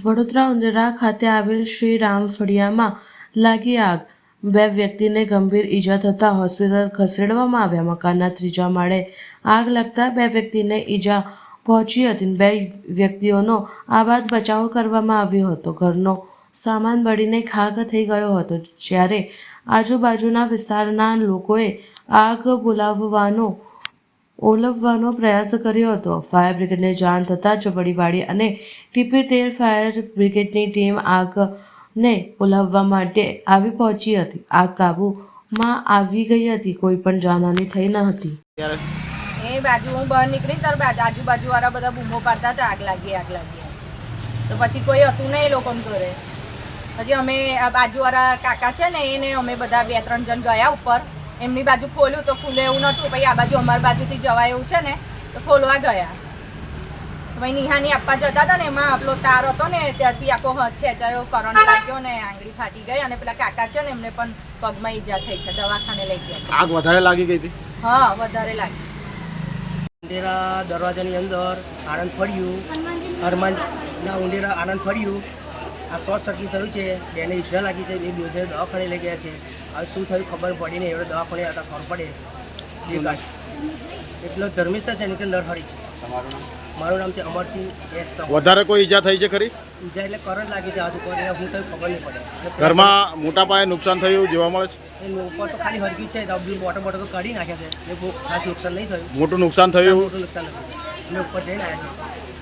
વડોદરા ઉંદરા ખાતે આવેલ શ્રી રામ ફળિયામાં લાગી આગ. 2 વ્યક્તિને ગંભીર ઈજા થતાં હોસ્પિટલ ખસેડવામાં આવ્યા. મકાનના 3જા માળે આગ લાગતા 2 વ્યક્તિને ઈજા પહોંચી હતી. 2 વ્યક્તિઓનો આબાદ બચાવ કરવામાં આવ્યો હતો. ઘરનો સામાન બળીને ખાખ થઈ ગયો હતો, જ્યારે આજુબાજુના વિસ્તારના લોકોએ આગ ઓલવવાનો પ્રયાસ કર્યો હતો. ફાયર બ્રિગેડને જાણ થતાં જ વડીવાડી અને ટીપી-13 ફાયર બ્રિગેડની ટીમ આગને ઓલવવા માટે આવી પહોંચી હતી. આગ કાબૂમાં આવી ગઈ હતી. કોઈ પણ જાનહાનિ થઈ ન હતી. એ બાજુ હું બહાર નીકળી ત્યારે આજુબાજુવાળા બધા બૂમો પાડતા હતા, આગ લાગી આગ લાગી. તો પછી કોઈ હતું નહીં એ લોકોને ઘરે. પછી અમે આ બાજુવાળા કાકા છે ને એને અમે બધા 2-3 જણ ગયા ઉપર. એમની બાજુ ખોલ્યું તો ખુલે એવું નહોતું. પછી આ બાજુ અમારી બાજુથી જવાય એવું છે ને તો ખોલવા ગયા. પછી નિહાની આપવા જતા હતા ને એમાં આપણો તાર હતો ને ત્યાંથી આખો હાથ ખેંચાયો, કરંટ લાગ્યો ને આંગળી ફાટી ગઈ. અને પેલા કાકા છે ને એમને પણ પગમાં ઈજા થઈ છે, દવાખાને લઈ ગયા છે. આગ વધારે લાગી ગઈ હતી? હા, વધારે લાગી. ઉંડેરા દરવાજાની અંદર આનંદ ફળ્યું, હરમાનના ઉંડેરા આનંદ ફળ્યું. આ શોર્ટ સર્કિટ થયું છે, બેને ઈજા લાગી છે. 2 દિવસે દવાખાને લઈ ગયા છે. હવે શું થયું ખબર પડી નહીં. એવડે દવાખાને હતા ખબર પડે જે ગાડી એટલો ધર્મિષ્ઠ છે ને કે નરહરી છે. મારું નામ છે અમરસિંહ એસ. વધારે કોઈ ઈજા થઈ છે ખરી? ઈજા એટલે કરંટ લાગી છે હાથ ઉપર, એટલે હું થયું ખબર નહીં પડે. ઘરમાં મોટા પાયે નુકસાન થયું જોવા મળે છે? એ ઉપર તો ખાલી હરકી છે, બોટો તો કાઢી નાખ્યા છે. એ બહુ ખાસ નુકસાન નહીં થયું. મોટું નુકસાન થયું? મોટું નુકસાન નથી થયું. એટલે ઉપર જઈને આવ્યા છે.